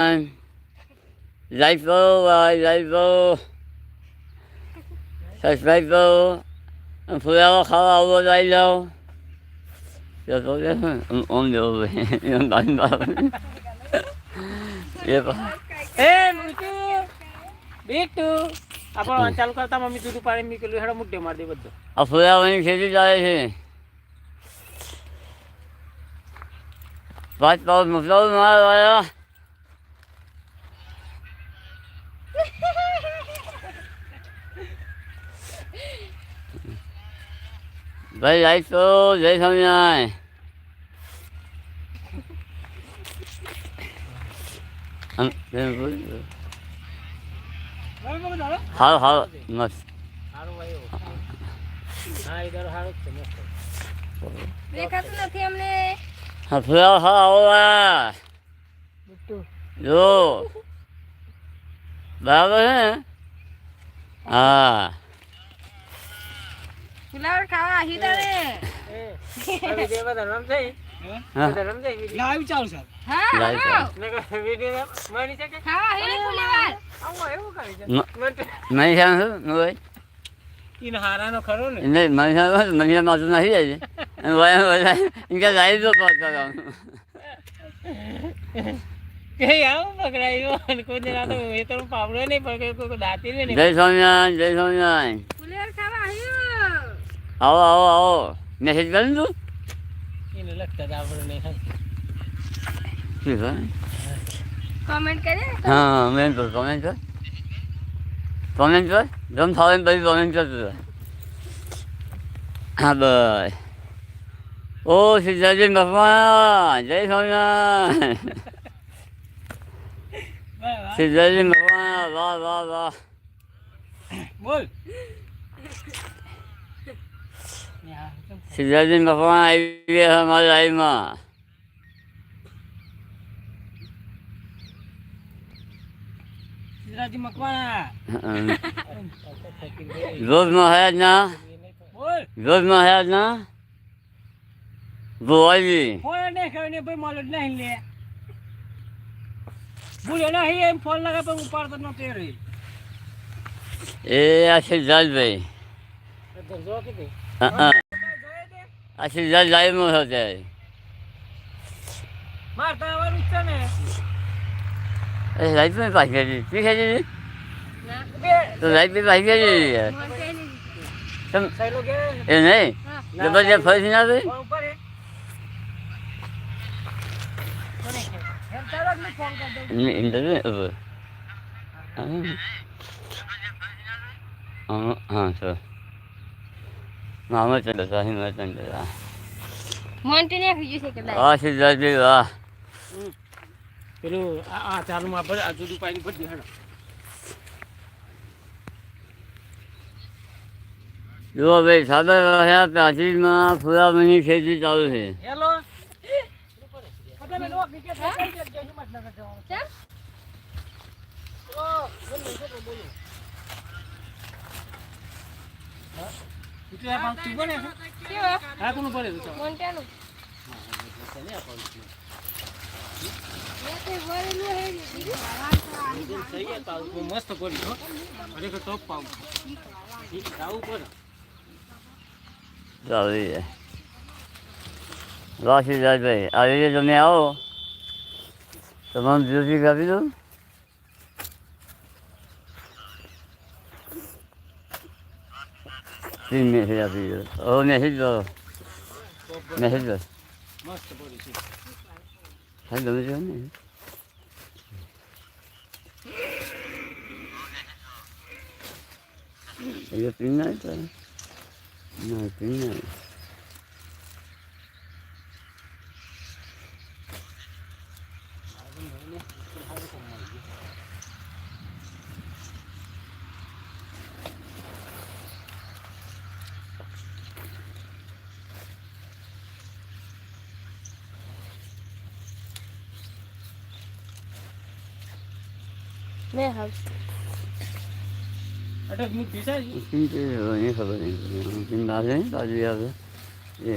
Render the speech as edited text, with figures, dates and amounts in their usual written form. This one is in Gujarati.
લાઈક કરો ભાઈ, લાઈક કરો, સબસ્ક્રાઈબ કરો, ફુલાવો ખાવા આવો તો આવી જાઓ. ઓમ જવો ભાઈ એ બીટુ આપણો ચાલુ કરતા મમ્મી દૂધ પાણી મૂકેલું હેડો મુદ્દે મારી દે બધો. આ ફુલાવાની ખેતી ચાલે છે. 5 પાઉચ મસાલો મારવાના. ભાઈ લાઈક કરો, જય સ્વામિનારાયણ. હાલો હાલો મસ્ત. સારું ભાઈ હા ઈધર સારું છે મસ્ત. દેખાતું નથી અમને. હા ફુલાવો ખાવા આવો બીટુ જો બરાબર છે ને? હા ફુલાવર ખાવા આહી તારે. એ હવે દે બધા રમ જઈ બધા રમ જઈ લાઈવ ચાલુ છે. હા લાઈક આવો. ને વિડિયો માની છે કે ખાવા આહી ફુલાવર. આવો એવું કરી છે નહીં સારું ભાઈ ઈન હારાનો ખરો ને નહીં મને માથું નાખી જાય છે ઇનકે લાઈવ તો પાસ કરવાનું. કે આવું પકડાયો અને કોઈ દિન આ તો એ તો પાવડો નહીં પકડે કોઈ દાતી નહીં. જય સ્વામિનારાયણ, જય સ્વામિનારાયણ. ફુલાવર ખાવા આહી. આવો આવો આવો મેસેજ કરી તું એને લગતા જ આપણે નહીં શું છે? કમેન્ટ કરે. હા કમેન્ટ કર, કમેન્ટ કર, કમેન્ટ કર. જમ થાવે ને પછી કમેન્ટ કરતું હા બસ. ઓ સિદ્ધાર્થજી ભગવાન, જય સ્વામિનારાયણ. સિદ્ધાર્થજી ભગવાન, વાહ વાહ વાહ. બોલ સિદ્ધાર્થજી ભગવાન આવી ગયા અમારી લાઈફમાં. સિદ્ધરાજી મકવાણા રોજમાં હયાત ના, બોલ રોજમાં હયાત ના ગોવાજી. ફોન નહીં ખાવ ને ભાઈ માલો નહીં લે બોલ એના હી એમ ફોન લગા પણ ઉપાડતો નતો એ રહી એ આ સિદ્ધાર્થભાઈ. જો કે દે આ સિદ્ધાર્થ લાઈફમાં છે અત્યારે. મારતા આવવાનું છે ને એ લાઈફમાં પાછી હતી તું ખેંચી બે તો લાઈફ બી પાછી ખેંચી યાર. તમ સહેલો કે એ નહીં જબરજસ્ત ફરી ના ભાઈ. ફોન ઉપર હે કોને કે એમ ચાલો ને ફોન કર દઉં ઇન્ટરવ્યુ હા સર મામા ચલો સાહી મેં તને મોન્ટી ને ખીજુ છે કે લાઈ. વાહ સિદ્ધાર્થભાઈ વાહ. પેલું આ ચાલુમાં પર આ જુદું પાણી પર દેહાડો જુઓ ભાઈ સાદર રહ્યા પ્રાચીનમાં ફુલાવરની ખેતી ચાલુ છે. હેલો પતા મે નો ક્રિકેટ ખેલ કે જેની મત લગા જવાનું ચમ ઓ બોલો હા એટલે આ તું બને કેવો હા કોનું પડે તો મોન્ટાનું ચલે આ પાઉચ મેં તે વરેલું હે દીદી. સહી છે પાઉચ મસ્ત પડી હો અરે કે ટોપ પાઉચ ઠીક આવું પડે ચાલુ છે. વાહ સિદ્ધાર્થભાઈ આવી રીતે તમે આવો તમામ મ્યુઝિક આપી દો. પ્લીઝ મેસેજ આપી દો. ઓ મેસેજ કરો, મેસેજ કરો. મસ્ત પડી છે હા ગમે છે ને એ પિન ના હતા ના પિન ના મેં હાલ અટક મુક પીસાજી પિન તો નહીં ખબર નહીં પિન ના છે બાજુ આવે એ